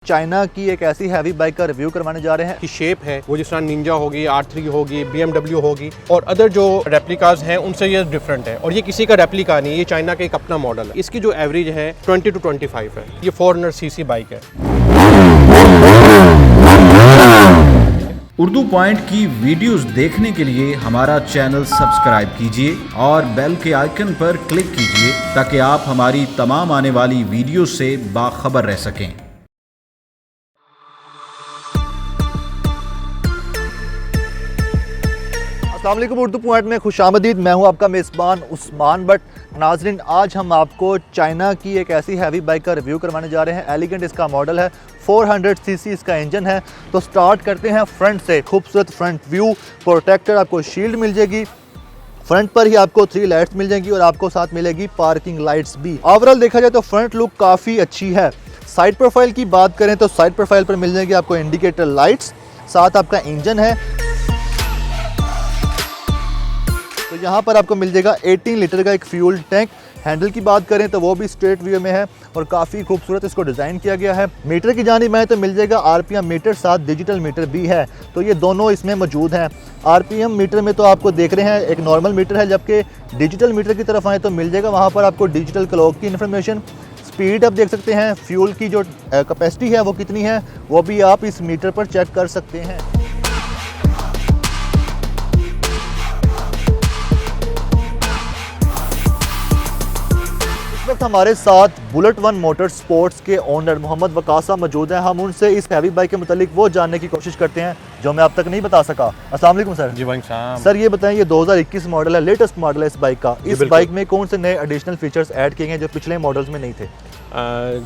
China की एक ऐसी हैवी बाइक का रिव्यू करवाने जा रहे हैं की शेप है वो जिस तरह निंजा होगी, R3 होगी, BMW होगी और अदर जो रेप्लिकाज हैं उनसे ये डिफरेंट है। और ये किसी का रेप्लिका नहीं, ये चाइना का एक अपना मॉडल है। इसकी जो एवरेज है 20 to 25 है। ये 400 सीसी बाइक है। उर्दू पॉइंट की वीडियोस देखने के लिए हमारा चैनल सब्सक्राइब कीजिए और बेल के आइकन पर क्लिक कीजिए ताकि आप हमारी तमाम आने वाली वीडियो से बाखबर रह सकें। अस्सलाम वालेकुम, उर्दू पॉइंट में खुशामदीद। मैं हूं आपका मेज़बान उस्मान बट। नाज़रीन, आज हम आपको चाइना की एक ऐसी हैवी बाइक का रिव्यू करवाने जा रहे हैं। एलिगेंट इसका मॉडल है, 400 सीसी इसका इंजन है। तो स्टार्ट करते हैं फ्रंट से। खूबसूरत फ्रंट व्यू, प्रोटेक्टर, आपको शील्ड मिल जाएगी। फ्रंट पर ही आपको 3 लाइट्स मिल जाएंगी और आपको साथ मिलेगी पार्किंग लाइट्स भी। ओवरऑल देखा जाए तो फ्रंट लुक काफ़ी अच्छी है। साइड प्रोफाइल की बात करें तो साइड प्रोफाइल पर मिल जाएगी आपको इंडिकेटर लाइट्स, साथ आपका इंजन है। तो यहाँ पर आपको मिल जाएगा 18 लीटर का एक फ्यूल टैंक। हैंडल की बात करें तो वो भी स्ट्रेट व्यू में है और काफ़ी खूबसूरत इसको डिज़ाइन किया गया है। मीटर की जानिब में तो मिल जाएगा आरपीएम मीटर, साथ डिजिटल मीटर भी है। तो ये दोनों इसमें मौजूद हैं। आरपीएम मीटर में तो आपको देख रहे हैं एक नॉर्मल मीटर है, जबकि डिजिटल मीटर की तरफ आए तो मिल जाएगा वहाँ पर आपको डिजिटल क्लॉक की इन्फॉर्मेशन। स्पीड आप देख सकते हैं, फ्यूल की जो कैपेसिटी है वो कितनी है वो भी आप इस मीटर पर चेक कर सकते हैं। वक्त हमारे साथ बुलेट वन मोटर स्पोर्ट्स के ओनर मोहम्मद वकासा मौजूद हैं। हम उनसे इस हैवी बाइक के मुतालिक वो जानने की कोशिश करते हैं जो मैं अब तक नहीं बता सका। अस्सलाम वालेकुम सर। जी भाई साहब। सर ये बताएं, ये 2021 मॉडल है, लेटेस्ट मॉडल है इस बाइक का। इस बाइक में कौन से नए एडिशनल फीचर्स ऐड किए हैं जो पिछले मॉडल्स में नहीं थे?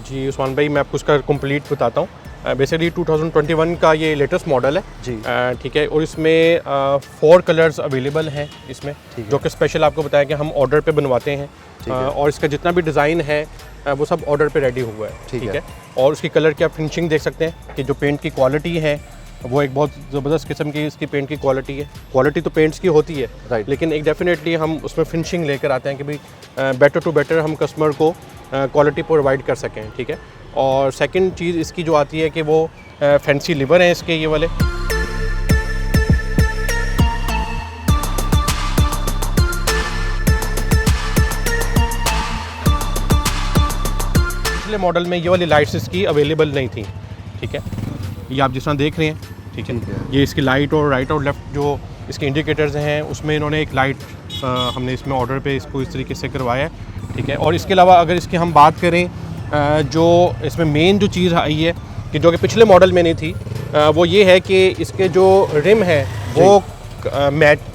जी उस्मान भाई, मैं आपको उसका कंप्लीट बताता हूँ। बेसिकली 2021 का ये लेटेस्ट मॉडल है जी, ठीक है। और इसमें 4 कलर्स अवेलेबल हैं इसमें, जो कि स्पेशल आपको बताया कि हम ऑर्डर पे बनवाते हैं। और इसका जितना भी डिज़ाइन है वो सब ऑर्डर पे रेडी हुआ है, ठीक है। और उसकी कलर की आप फिनिशिंग देख सकते हैं कि जो पेंट की क्वालिटी है वो एक बहुत ज़बरदस्त किस्म की इसकी पेंट की क्वालिटी है। क्वालिटी तो पेंट्स की होती है, लेकिन एक डेफिनेटली हम उसमें फिनिशिंग लेकर आते हैं कि भाई बेटर टू बेटर हम कस्टमर को क्वालिटी प्रोवाइड कर सकें, ठीक है। और सेकंड चीज़ इसकी जो आती है कि वो फैंसी लिवर हैं इसके ये वाले। पिछले मॉडल में ये वाली लाइट्स इसकी अवेलेबल नहीं थी, ठीक है। ये आप जिस तरह देख रहे हैं, ठीक है। ये इसकी लाइट और राइट और लेफ़्ट जो इसके इंडिकेटर्स हैं उसमें इन्होंने एक लाइट हमने इसमें ऑर्डर पे इसको इस तरीके से करवाया है, ठीक है। और इसके अलावा अगर इसकी हम बात करें जो इसमें मेन जो चीज़ आई है कि जो कि पिछले मॉडल में नहीं थी, वो ये है कि इसके जो रिम है वो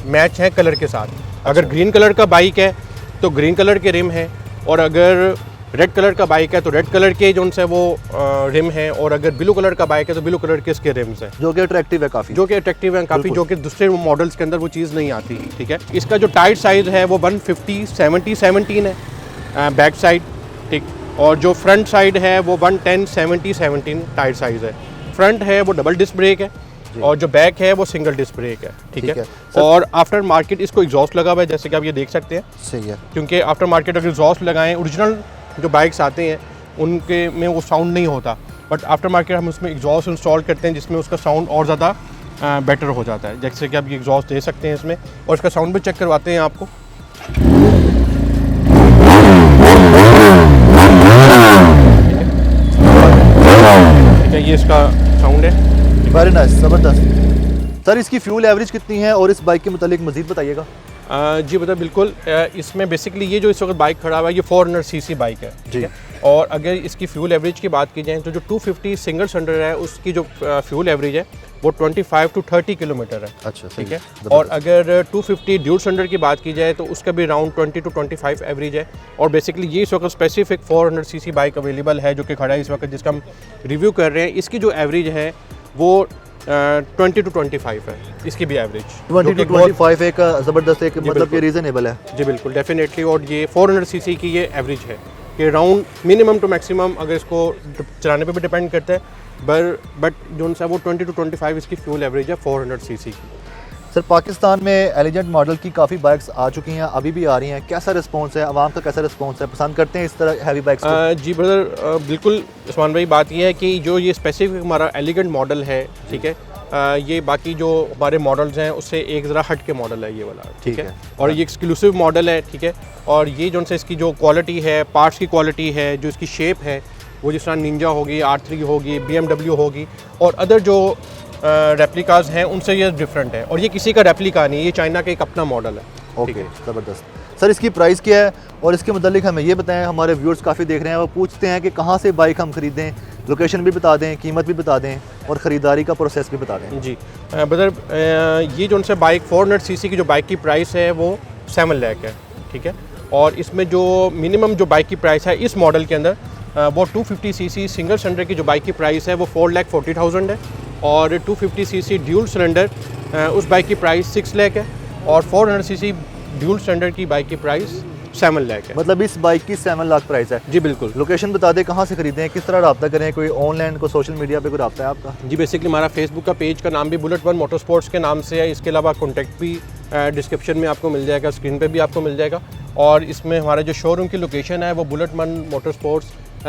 मैच है कलर के साथ। अगर ग्रीन कलर का बाइक है तो ग्रीन कलर के रिम है, और अगर रेड कलर का बाइक है तो रेड कलर के जो उनसे वो रिम है, और अगर ब्लू कलर का बाइक है तो ब्लू कलर के इसके रिम्स हैं, जो कि अट्रैक्टिव है काफ़ी, जो कि दूसरे मॉडल्स के अंदर वो चीज़ नहीं आती, ठीक है। इसका जो टायर साइज़ है वो 150/70/17 है बैक साइड, ठीक। और जो फ्रंट साइड है वो 110/70/17 टायर साइज़ है। फ्रंट है वो डबल डिस्क ब्रेक है और जो बैक है वो सिंगल डिस्क ब्रेक है, ठीक है। और आफ्टर मार्केट इसको एग्जॉस्ट लगा हुआ है, जैसे कि आप ये देख सकते हैं। सही है, क्योंकि आफ्टर मार्केट अगर एग्जॉस्ट लगाएं, ओरिजिनल जो बाइक्स आते हैं उनके में वो साउंड नहीं होता, बट आफ्टर मार्केट हम उसमें एग्जॉस्ट इंस्टॉल करते हैं जिसमें उसका साउंड और ज़्यादा बेटर हो जाता है। जैसे कि आप ये एग्जॉस्ट दे सकते हैं इसमें, और इसका साउंड भी चेक करवाते हैं आपको। ठीक है, ये इसका साउंड है। वेरी नाइस, ज़बरदस्त। सर इसकी फ्यूल एवरेज कितनी है और इस बाइक के मुतालिक मज़ीद बताइएगा। जी बता, बिल्कुल। इसमें बेसिकली ये जो इस वक्त बाइक खड़ा हुआ है ये 400 सीसी बाइक है, ठीक है। और अगर इसकी फ्यूल एवरेज की बात की जाए तो जो 250 सिंगल सिलेंडर है उसकी जो फ्यूल एवरेज है वो 25 to 30 किलोमीटर है, अच्छा, ठीक है। और अगर 250 ड्यूल सिलेंडर की बात की जाए तो उसका भी अराउंड 20 to 25 एवरेज है। और बेसिकली ये इस वक्त स्पेसिफिक 400 सीसी बाइक अवेलेबल है जो कि खड़ा है इस वक्त, जिसका हम रिव्यू कर रहे हैं। इसकी जो एवरेज है वो 20 to 25 है इसकी भी एवरेज। 20 to 25 एक ज़बरदस्त एक मतलब कि रीज़नेबल है। जी बिल्कुल, डेफिनेटली। और ये 400 सीसी की ये एवरेज है कि राउंड मिनिमम टू मैक्सिमम अगर इसको चलाने पे भी डिपेंड करता है, बट जो उनसे वो 20 to 25 इसकी फ्यूल एवरेज है 400 सीसी की। सर पाकिस्तान में एलिगेंट मॉडल की काफ़ी बाइक्स आ चुकी हैं, अभी भी आ रही हैं, कैसा रिस्पांस है, आवाम का कैसा रिस्पांस है, पसंद करते हैं इस तरह हैवी बाइक्स को? जी ब्रदर, बिल्कुल उस्मान भाई, बात ये है कि जो ये स्पेसिफिक हमारा एलिगेंट मॉडल है, ठीक है, ये बाकी जो हमारे मॉडल्स हैं उससे एक ज़रा हट के मॉडल है ये वाला, ठीक है, और ये एक्सक्लूसिव मॉडल है, ठीक है, और ये जो से इसकी जो क्वालिटी है, पार्ट्स की क्वालिटी है, जो इसकी शेप है, वो जिस तरह निंजा होगी, R3 होगी, BMW होगी और अदर जो रेप्लिकाज हैं उनसे ये डिफरेंट है, और ये किसी का रेप्लिका नहीं है, ये चाइना का एक अपना मॉडल है। ओके, ज़बरदस्त। सर इसकी प्राइस क्या है और इसके मुतालिक हमें ये बताएं, हमारे व्यूअर्स काफ़ी देख रहे हैं, वो पूछते हैं कि कहाँ से बाइक हम ख़रीदें, लोकेशन भी बता दें, कीमत भी बता दें और ख़रीदारी का प्रोसेस भी बता दें। जी ब्रदर, ये जो उनसे बाइक 400 सीसी की जो बाइक की प्राइस है वो 7 लाख है, ठीक है, और इसमें जो मिनिमम जो बाइक की प्राइस है इस मॉडल के अंदर वो 250 सीसी सिंगल सिलेंडर की जो बाइक की प्राइस है वो 4,40,000 है, और 250 सीसी ड्यूल सिलेंडर उस बाइक की प्राइस 6 लाख है, और 400 सीसी ड्यूल सिलेंडर की बाइक की प्राइस 7 लाख है। मतलब इस बाइक की 7 लाख प्राइस है? जी बिल्कुल। लोकेशन बता दें, कहाँ से खरीदें, किस तरह रब्ता करें, कोई ऑनलाइन, कोई सोशल मीडिया पे कोई रब्ता है आपका? जी बेसिकली हमारा फेसबुक का पेज का नाम भी बुलेट वन मोटर स्पोर्ट्स के नाम से है, इसके अलावा कॉन्टैक्ट भी डिस्क्रिप्शन में आपको मिल जाएगा, स्क्रीन पे भी आपको मिल जाएगा, और इसमें हमारा जो शोरूम की लोकेशन है वो bullet one motor sports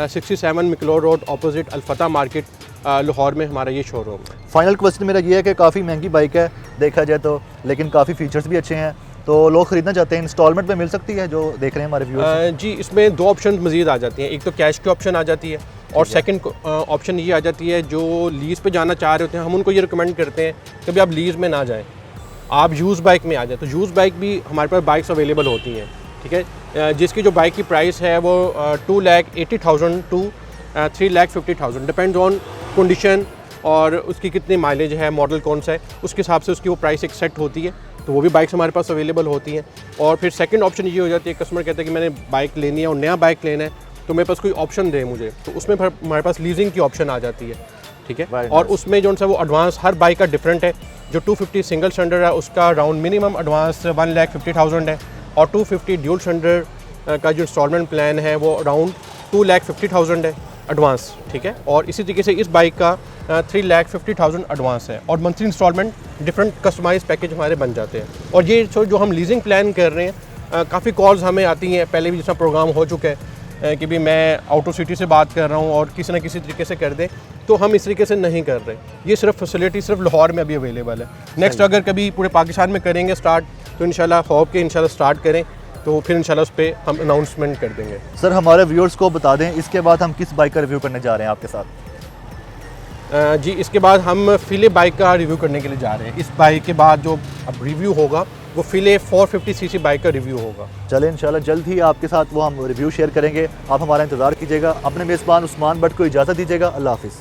67 McLeod road opposite अल्फता मार्केट लाहौर में हमारा ये शोरूम है। फाइनल क्वेश्चन मेरा ये है कि काफ़ी महंगी बाइक है देखा जाए तो, लेकिन काफ़ी फीचर्स भी अच्छे हैं, तो लोग ख़रीदना चाहते हैं, इंस्टॉलमेंट पे मिल सकती है जो देख रहे हैं हमारे व्यूअर्स? जी इसमें 2 ऑप्शन मज़ीद आ जाती हैं, एक तो कैश की ऑप्शन आ जाती है, और सेकंड ऑप्शन ये आ जाती है जो लीज़ पे जाना चाह रहे होते हैं, हम उनको ये रिकमेंड करते हैं कि आप लीज़ में ना जाएँ, आप यूज़ बाइक में आ जाए। तो यूज़ बाइक भी हमारे पास बाइक्स अवेलेबल होती हैं, ठीक है, जिसकी जो बाइक की प्राइस है वो 2,80,000 टू 3,50,000 डिपेंड्स ऑन कंडीशन और उसकी कितनी माइलेज है, मॉडल कौन सा है, उसके हिसाब से उसकी वो प्राइस एक सेट होती है, तो वो भी बाइक्स हमारे पास अवेलेबल होती हैं। और फिर सेकंड ऑप्शन ये हो जाती है, कस्टमर कहते हैं कि मैंने बाइक लेनी है और नया बाइक लेना है, तो मेरे पास कोई ऑप्शन दे मुझे, तो उसमें फिर हमारे पास लीजिंग की ऑप्शन आ जाती है, ठीक है, और उसमें जो सा वो एडवांस हर बाइक का डिफरेंट है। जो 250 सिंगल सिलेंडर है उसका राउंड मिनिमम एडवांस 1,50,000 है, और 250 ड्यूल सिलेंडर का जो इंस्टॉलमेंट प्लान है वो अराउंड 2,50,000 है एडवांस, ठीक है, और इसी तरीके से इस बाइक का 3,50,000 एडवांस है, और monthly installment different customize package हमारे बन जाते हैं। और ये जो हम लीजिंग प्लान कर रहे हैं, काफ़ी कॉल्स हमें आती हैं, पहले भी जैसा प्रोग्राम हो चुका है कि भी मैं आउट ऑफ सिटी से बात कर रहा हूँ और किसी न किसी तरीके से कर दें, तो हम इस तरीके से नहीं कर रहे। ये सिर्फ फैसिलिटी सिर्फ लाहौर में अभी अवेलेबल है। नेक्स्ट अगर कभी पूरे पाकिस्तान में करेंगे स्टार्ट, तो इंशाल्लाह होप के इंशाल्लाह स्टार्ट करें, तो फिर इंशाल्लाह उस पर हम अनाउंसमेंट कर देंगे। सर हमारे व्यूअर्स को बता दें इसके बाद हम किस बाइक का रिव्यू करने जा रहे हैं आपके साथ? जी इसके बाद हम फिले बाइक का रिव्यू करने के लिए जा रहे हैं। इस बाइक के बाद जो अब रिव्यू होगा वो फिले 450 सीसी बाइक का रिव्यू होगा। चलें इंशाल्लाह जल्द ही आपके साथ वो हम रिव्यू शेयर करेंगे, आप हमारा इंतज़ार कीजिएगा। अपने मेज़बान उस्मान भट्ट को इजाज़त दीजिएगा। अल्लाह हाफिज़।